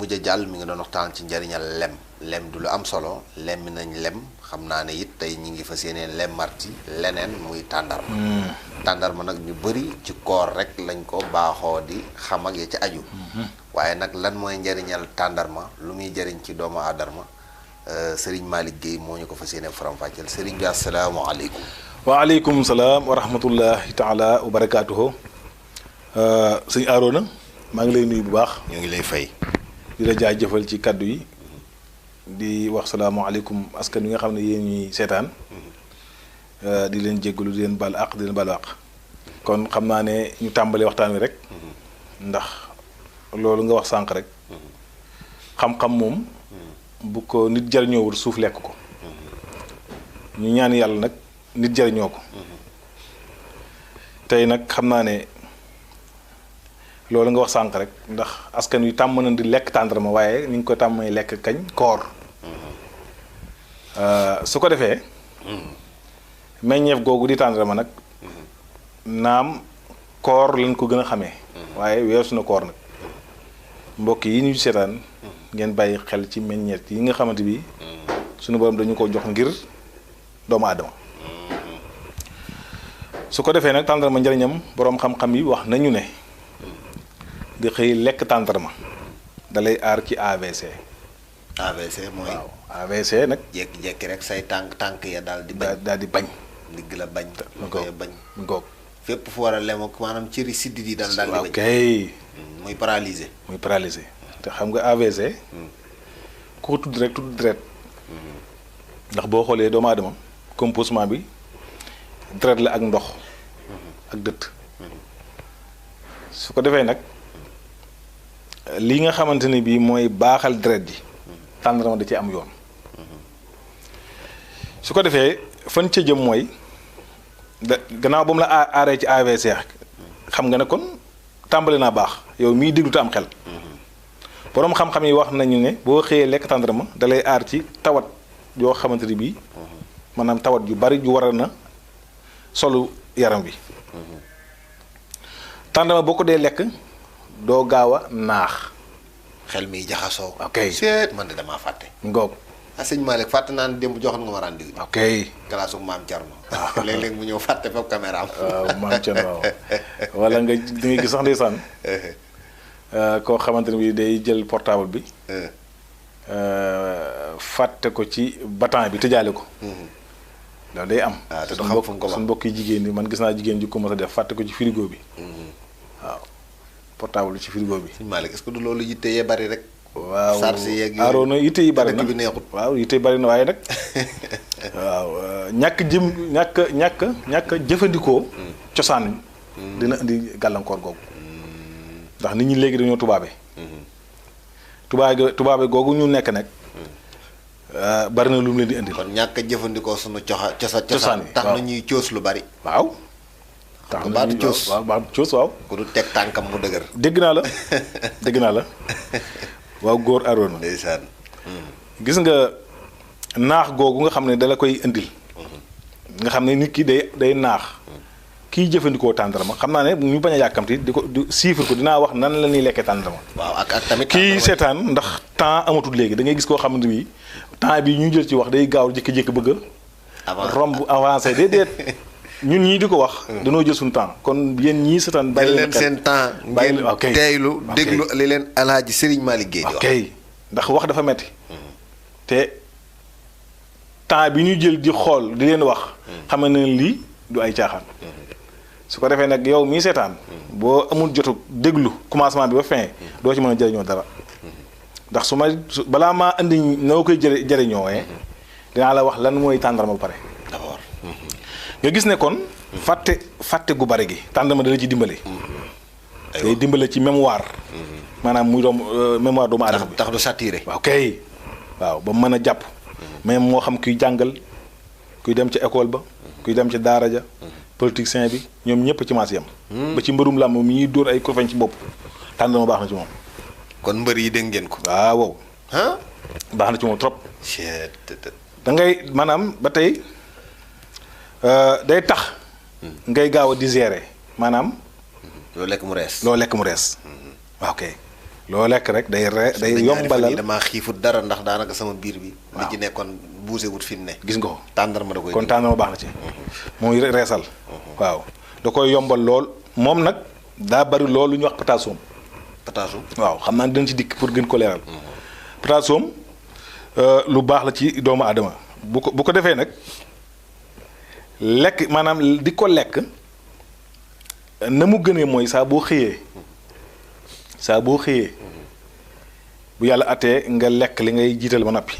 mujj jàll mi ngi doon waxtaan ci njariñal lem du lu am solo lem mi nañ lem xam naa ne it tey ñi ngi fas yéene lemmarti leneen muy tàndarma tàndarma nag ñu bëri ci koor rek lañ ko baaxoo di xam ak ya ci aju waaye nag lan mooy njariñal tàndarma lu muy jariñ ci doomu aadama Serigne Malick Guèye moo ñu ko fas yéene faram-fàcceel Serigne bi asalaamaaleykum. waaleykum salaam wa rahmatullahi taala wa barakaatuhu. sëñ Arona maa ngi lay nuyu bu baax. ñu ngi lay fay. di la jaajëfal ci kaddu yi di wax salaamaaleykum askan wi nga xam ne yéen ñuy seetaan di leen jéggalu di leen baal àq di leen baal àq kon xam naa ne ñu tàmbalee waxtaan wi rek ndax loolu nga wax sànq rek xam-xam moom bu ko nit jariñoowul suuf lekk ko ñu ñaan yàlla nag nit jariñoo ko tey nag xam naa ne loolu nga wax sànq rek ndax askan wi tàmm na di lekk tàndarma waaye ni nga ko tàmmee lekk kañ koor su ko defee meññeef googu di tàndarma nag naam koor lañ ko gën a xamee waaye weesu na koor nag mbokk yi ñu seetaan ngeen bàyyi xel ci meññeef yi nga xamante bi suñu borom dañu ko jox ngir doomu aadama su ko defee nag tàndarma njëriñam boroom xam-xam yi wax nañu ne di xëy lekk tàndarma dalay aar ci AVC. AVC mooy waaw AVC nag. jékki-jékki rek say tànk ya daal di bañ. daal di bañ. ndigg la bañ. mu koy bañ. mu ngoog fépp fu war a lem ak maanaam cëri siddit yi daal di bañ. waaw kay. muy paralysé. muy paralysé te xam nga AVC. ku ko tudd rek tudd deret. ndax boo xoolee doomu aadama composement bi deret la ak ndox. ak dëtt. su ko defee nag. li nga xamante ne bii mooy baaxal deret ji tàndarma da ci am yoon su ko defee fan ca jëm mooy da gannaaw ba mu la aaree ci AVC xam nga ne kon tàmbali naa baax yow miy déglu te am xel boroom xam-xam yi wax nañu ne boo xëyee lekk tàndarma da lay aar ci tawat yoo xamante ne bii maanaam tawat yu bari ju war na solu yaram bi tàndarma boo ko dee lekk doo gaaw a naax. xel mi jaxasoo. ok seet man de damaa fàtte. ngoog. sëñ Malick fàtte naa ne démb joxoon nga ma rendez-vous. ok galaasu maam Thierno. léeg-léeg mu ñëw fàtte foofu caméra am. waaw maam Thierno waaw wala nga di nga gis sax ndeysaan koo xamante ne bii day jël portable bi. fàtte ko ci batan bi tëjaale ko. loolu day am. waaw te du xam fu mu ko wax suñu mbokk yi jigéen ñi man gis naa jigéen ji ko mos a def fàtte ko ci frigo bi. waaw portable ci frigo bi. sëñ Malick est-ce que du loolu yitte yee bari rek. waaw charge yeeg yooyu Arona yitte yi bari na bi neexut. waaw yitte yi bari na waaye nag waaw ñàkk jëfandikoo. cosaan dina indi gàllankoor googu. ndax nit ñi léegi dañoo tubaabe. tubaabe googu ñu nekk nag. bari na lu mu leen di indi. kon ñàkk a jëfandikoo sunu cosaan tax na ñuy coos lu bari. waaw. tax na baatu coos waaw baatu coos waaw. ku du teg tànkam mu dëgër. dégg naa la waaw góor Arona. ndeysaan. gis nga naax googu nga xam ne dala koy indil. nga xam ne nit ki day naax. kiy jëfandikoo tàndarma xam naa ne ñu bañ a yàkkamti di chiffre ko dinaa wax nan la ñuy lekkee tàndarma. waaw ak tamit. kii seetaan ndax temps amatul léegi da ngay gis koo xamante ni temps bi ñu jël ci wax day gaaw jékki-jékki bëgg a. romb avancé déedéet. ñun ñii di ko wax. dañoo jël suñu temps kon yéen ñii seetaan. bàyyi leen seen temps. bàyyi leen ok teeylu déglu li leen alaaji Serigne Malick Guèye di wax. ok ndax wax dafa metti te temps bi ñu jël di xool di leen wax. xam ne lii du ay caaxaan. su ko defee nag yow mii seetaan. boo amul jotu déglu commencement bi ba fin. doo ci mën a jëriñoo dara. ndax balaa maa indi noo koy jëriñoo dinaa la wax lan mooy tàndarma ba pare. d'abord. nga gis ne kon. fàtte gu bari gi tàndarma da la ci dimbale. day dimbale ci mémoire. maanaam muy doom mémoire doomu aadama bi. tax du saturé. waaw kay waaw ba mën a jàpp. même moo xam kuy jàngal kuy dem ca école ba. kuy dem ca daara ja. politicien bi ñoom ñëpp ci maas yam. ba ci mbërum làmb mi ñuy dóor ay kurfeñ ci bopp tàndarma baax na ci moom. kon mbër yi dégg ngeen ko. waaw. baax na ci moom trop. da ngay maanaam ba tey day tax. ngay gaaw a digérer maanaam. loo lekk mu rees. waaw kay loo lekk rek day day yombalal damaa xiifut dara ndax daanaka sama biir bi. li ci nekkoon buuse wut fi mu ne. gis nga ko tàndarma da koy. kon tàndarma baax na ci. muy reesal. waaw da koy yombal lool moom nag daa bari lool lu ñuy wax potassium. potassium waaw xam naa dinañ ci dikk pour gën ko leeral. potassium lu baax la ci doomu aadama bu ko defee nag lekk maanaam di ko lekk na mu gënee mooy saa boo xëyee bu yàlla attee nga lekk li ngay jiital ba noppi.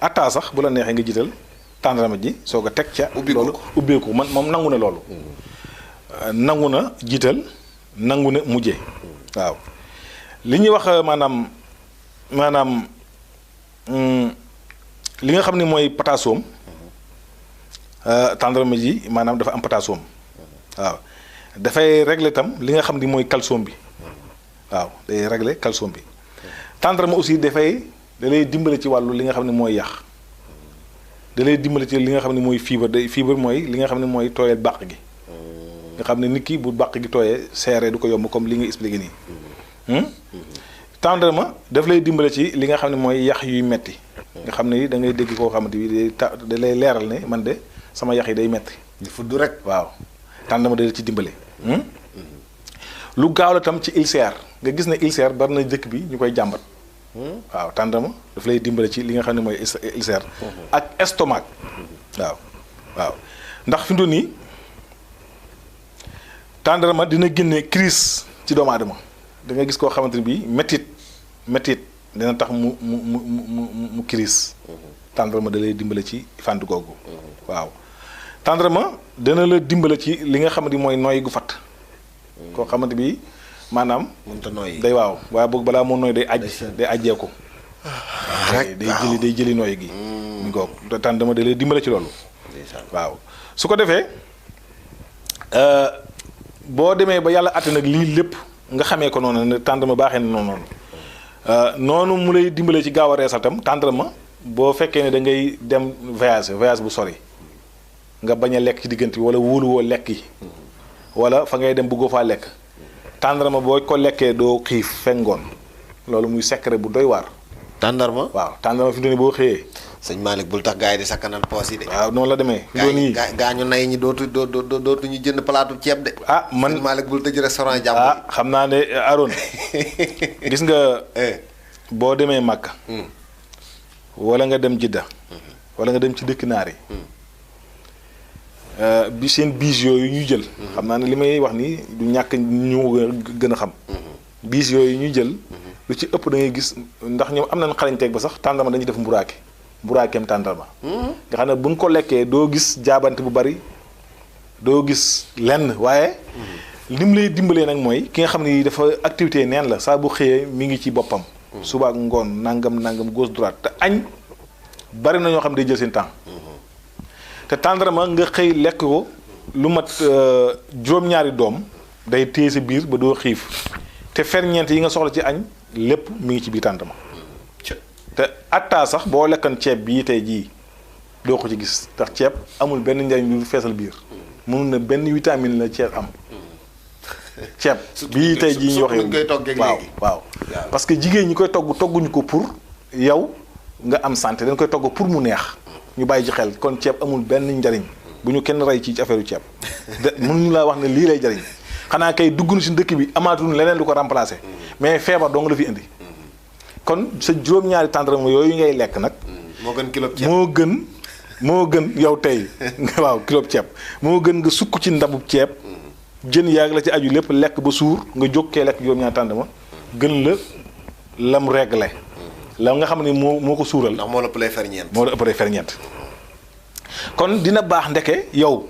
attaa sax bu la neexee nga jiital tàndarama ji soo ko teg ca. loolu ubbeeku man moom nangu na loolu. nangu na jiital nangu na mujje waaw li ñuy wax maanaam li nga xam ne mooy potassium tàndarama ji maanaam dafa am potassium waaw dafay régler tam li nga xam ni mooy calcium bi waaw day régler calcium bi tàndarama aussi da lay dimbale ci wàllu li nga xam ne mooy yàq da lay dimbale ci li nga xam ne mooy fibre mooy li nga xam ne mooy tooyal bàq gi nga xam ne nit ki bu bàq gi tooyee seere du ko yomb comme li nga expliqué nii tàndarma daf lay dimbale ci li nga xam ne mooy yax yuy metti nga xam ne da ngay dégg koo xamante bi da lay leeral ne man de sama yax yi day metti di fudd rek waaw tàndarma da la ci dimbale lu gaaw la tam ci ulcère nga gis ne ulcère bari na dëkk bi ñu koy jàmbat waaw tàndarma daf lay dimbale ci li nga xam ne mooy ulcère ak estomac waaw ndax fi mu toll nii tàndarma dina génne crise ci doomu aadama da nga gis koo xamante ne bii métit dina tax mu crise tàndarma da lay dimbale ci fànn googu waaw tàndarma dana la dimbale ci li nga xamante ni mooy nooy gu fatt koo xamante bi maanaam mënta nooy day waaw waaye boog balaa moo nooy day ajjee ko day jëli nooy gi ñu ko tàndarma da lay dimbale ci loolu waaw su ko defee boo demee ba yàlla àtte nag lii lépp nga xamee ko noonu ne tàndarma baaxee na noonu mu lay dimbalee ci gaaw a reesal tam tàndarma boo fekkee ne da ngay dem voyage bu sori nga bañ a lekk ci diggante bi wala wóoluwoo lekk yi wala fa ngay dem bëggoo faa lekk tàndarma boo ko lekkee doo xiif fekk ngoon loolu muy secret bu doy waar. tàndarma waaw tàndarma fi mu ne boo xëyee. sëñ Malick bul tax gars yi di sakkanal poos yi de. waaw noonu la demee. fi gaañu nay ñi dootu ñu jënd palaatu ceeb de. man sëñ Malick bul tëj restaurant jàmm. xam naa ne Aaron gis nga. boo demee Makka. wala nga dem Jidda. wala nga dem ci dëkk naar yi. bi seen biis yooyu ñuy jël. xam naa ne li may wax nii du ñàkk ñu gën a xam. biis yooyu ñuy jël. lu ci ëpp da ngay gis ndax ñoom am nañ xarañteeg ba sax tàndarma dañuy def mburaakeem tàndarma. nga xam ne buñ ko lekkee doo gis jaabante bu bari doo gis lenn waaye. lim lay dimbalee nag mooy ki nga xam ne dafa activité neen la saa bu xëyee mi ngi ci boppam. suba ak ngoon nangam gauche droite te añ bari na ñoo xam ne day jël seen temps. te tàndarma nga xëy lekk ko lu mat juróom-ñaari doom day téye sa biir ba doo xiif te ferñeent yi nga soxla ci añ lépp mi ngi ci biir tàndarma. te attaa sax boo lekkan ceeb bii tey jii doo ko ci gis ndax ceeb amul benn njariñ lu feesal biir mënul na benn vitamine la ceeb am. ceeb bii tey jii ñu wax waaw parce que jigéen ñi koy togguñu ko pour yow nga am santé dañ koy togg pour mu neex ñu bàyyi ci xel kon ceeb amul benn njariñ bu ñu kenn rey ci affaire ceeb mënuñu laa wax ne lii lay jariñ xanaa kay dugg na si dëkk bi amaatuñu leneen lu ko remplacer mais feebar dong la fi indi kon sa juróom-ñaari tàndarma yooyu ngay lekk nag. moo gën kilo ceeb moo gën yow tey waaw kilo ceeb moo gën nga sukk ci ndabub ceeb. jën yaag la ci aju lépp lekk ba suur nga jógkee lekk juróom-ñaari tàndarma gën la lam réglé la nga xam ne moo ko suural. ndax moo la ëppalee ferñeent. moo la ëppalee ferñeent kon dina baax ndeke yow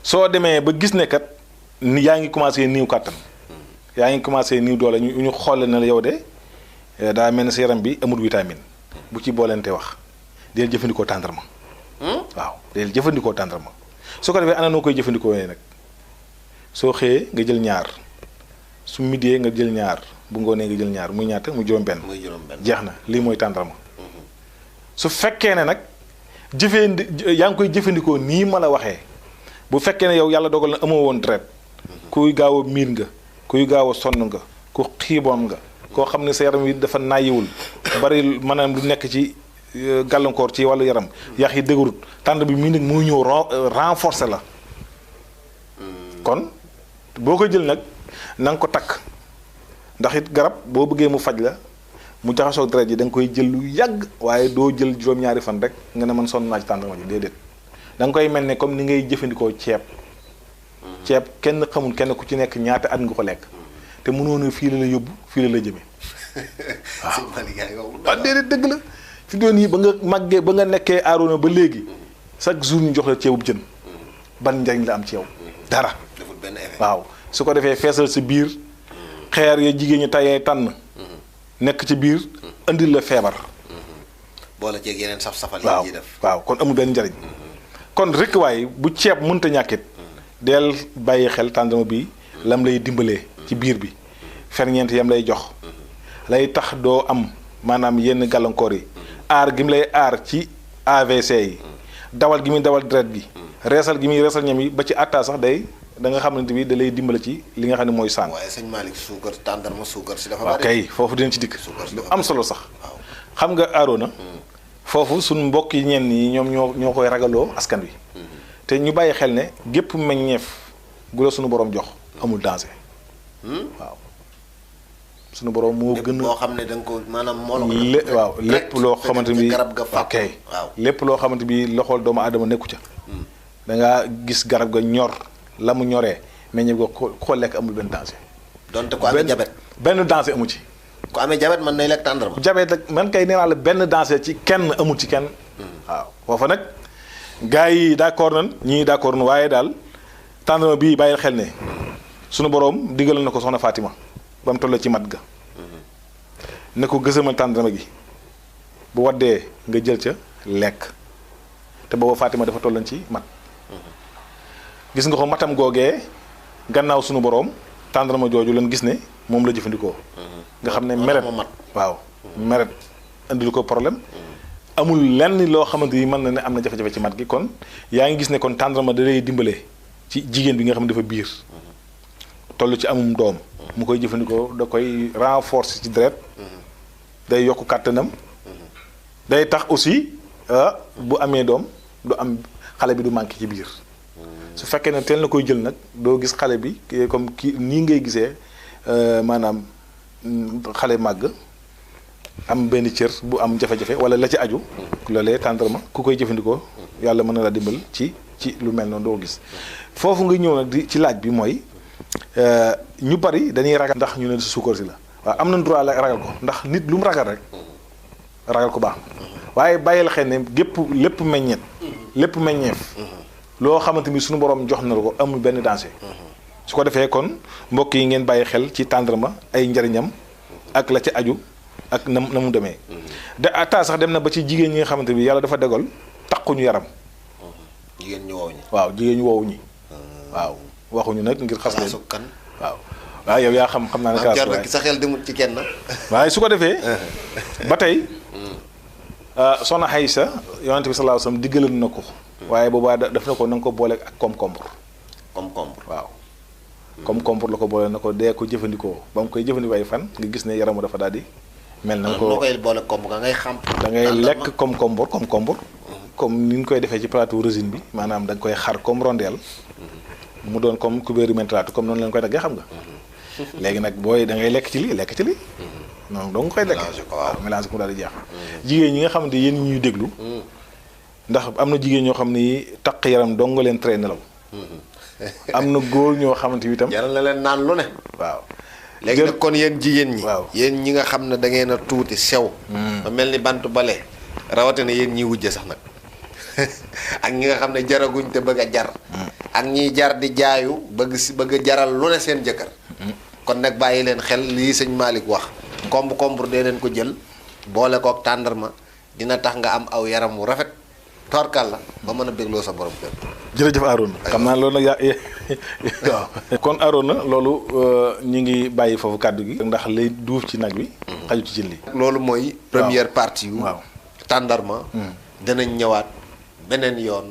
soo demee ba gis ne kat yaa ngi commencé niiw kàttan yaa ngi commencé niiw doole ñu xool na la yow de daa mel ne sa yaram bi amul vitamine bu ci boolente wax deel jëfandikoo tàndarma. waaw deel jëfandikoo tàndarma su ko defee ana noo koy jëfandikoo nag. soo xëyee nga jël ñaar su midee nga jël ñaar bu ngoonee nga jël ñaar muy ñaata muy juróom-benn. jeex na lii mooy tàndarma. su fekkee ne nag yaa ngi koy jëfandikoo nii ma la waxee bu fekkee ne yow yàlla dogal na amoo woon deret kuy gaaw a miir nga kuy gaaw a sonn nga ku xiiboon nga koo xam ne sa yaram wi dafa naayiwul bari maanaam lu nekk ci gàllankoor ci wàllu yaram yax yi dëgërut tànn bi mii nag muy ñëw renforcer la kon boo koy jël nag na nga ko takk ndax it garab boo bëggee mu faj la mu jaxasoo deret ji da nga koy jël lu yàgg waaye doo jël juróom-ñaari fan rek nga ne man sonn naa ci tàndarma ji déedéet da nga koy mel ne comme ni ngay jëfandikoo ceeb kenn xamul kenn ku ci nekk ñaata at nga ko lekk te mënoon a fii la yóbbu fii la jëmee waaw déedéet dëgg la fi doon yi ba nga màggee ba nga nekkee Arona ba léegi chaque jour ñu jox la ceebub jën ban njariñ la am ci yow dara waaw su ko defee feesal sa biir xeer ya jigéen ñi tayee tànn nekk ci biir indil la feebar boole ceeg yeneen saf-safal waaw yi def waaw kon amul benn njariñ kon rek waaye bu ceeb mënta ñàkkit del bàyyi xel tàndarma bi lam lay dimbalee ci biir bi ferñeent yam lay jox lay tax doo am maanaam yenn gàllankoor yi aar gi mu lay aar ci AVC yi dawal gi muy dawal deret gi reesal gi muy reesal ñam yi ba ci atta sax day da nga xamante bi da lay dimbale ci li nga xam ne mooy sànq. waaye sëñ Malick suukar tàndarma suukar si dafa waaw bari. kay foofu dinañ ci dikk lu am solo sax waaw xam nga Arona foofu suñ mbokk yi ñenn yi ñoom ñoo koy ragaloo askan wi te ñu bàyyi xel ne gépp meññeef gu la suñu borom jox amul danger waaw suñu borom moo gën a boo xam ne da nga ko maanaam moo la ko waaw lépp loo xamante bi garab ga fàq kay waaw lépp loo xamante bi loxool doomu aadama nekku ca da ngaa gis garab ga ñor la mu ñoree meññeef ga ko lekk amul benn danger donte ko amee jabet benn danger amu ci ku amee jabet man nay lekk tàndarma jabet ak man kay nee naa la benn danger ci kenn amul ci kenn waaw foofa nag gars yi d'accord nañ ñii d'accord nañ waaye daal tàndarma bii bàyyil xel ne sunu boroom digal na ko soxna Fatima ba mu toll ci mat ga ne ko gësamal tàndarma gi bu waddee nga jël ca lekk te booba Fatima dafa tolloon ci mat gis nga ko matam googee gannaaw sunu boroom tàndarma jooju lan gis ne moom la jëfandikoo nga xam ne meret waaw meret indil ko problème amul lenn loo xamante ni mën na ne am na jafe-jafe ci mat gi kon yaa ngi gis ne kon tàndarma da lay dimbale ci jigéen bi nga xam ne dafa biir toll ci amum doom mu koy jëfandikoo da koy renforcer ci deret day yokk kàttanam day tax aussi bu amee doom du am xale bi du manqué ci biir su fekkee ne teel na koy jël nag doo gis xale bi comme kii nii ngay gisee maanaam xale màgg am benn cër bu am jafe-jafe wala la ci aju loolee tàndarma ku koy jëfandikoo yàlla mën na la dimbal ci lu mel noonu doo gis foofu nga ñëw nag di ci laaj bi mooy ñu bari dañuy ragal ndax ñu ne suukar si la waaw am nañ droit ragal ko ndax nit lu mu ragal rek ragal ko baax waaye bàyyil xel ne lépp meññeef loo xamante ni suñu borom jox na la ko amul benn danger su ko defee kon mbokk yi ngeen bàyyi xel ci tàndarma ay njariñam ak la ci aju ak na mu demee de ata sax dem na ba ci jigéen ñi nga xamante bi yàlla dafa dégal takkuñu yaram jigéen ñu wow ñi waaw jigéen ñu wow ñi waaw waxuñu nag ngir xas leen kan waaw yow yaa xam naa ne jar na sa xel demut ci kenn waaye su ko defee ba tey soxna Aysa yonent bi sallallahu alayhi wasallam diggalan na ko waaye boobaa daf na ko na nga ko boole ak concombre waaw concombre la ko boole na ko dee ko jëfandikoo ba mu koy jëfandikoo ay fan nga gis ne yaramu dafa daal di mel na ko koy boole komb nga ngay xam da ngay lekk concombre comme ni ñu koy defee ci plateau résine bi maanaam da nga koy xar comme rondelle mu doon comme kubéeru mentalaatu comme noonu lañ koy daggee xam nga léegi nag booy da ngay lekk ci lii noonu doo nga koy lekk waaw mélange ko daal di jeex jigéen ñi nga xam ne yéen ñuy déglu ndax am na jigéen ñoo xam ne taq yaram dong nga leen traité nelaw am na góor ñoo xamante bi itam jaral na leen naan lu ne waaw léegi nag kon yéen jigéen ñi waaw yéen ñi nga xam ne da ngeen a tuuti sew ba mel ni bant bale rawatina yéen ñiy wujje sax nag ak ñi nga xam ne jaraguñ te bëgg a jar ak ñiy jar di jaayu bëgg a jaral lu ne seen jëkkër kon nag bàyyi leen xel lii sëñ Malick wax kombre dee leen ko jël boole kook tàndarma dina tax nga am aw yaram wu rafet torkal la ba mën a bégloo sa borom kër. jërëjëf Arona xam naa loolu nag waaw kon Arona loolu ñu ngi bàyyi foofu kàddu gi ndax lay duuf ci nag wi xaju ci cin li loolu mooy première partie yu waaw tàndarma danañ ñëwaat beneen yoon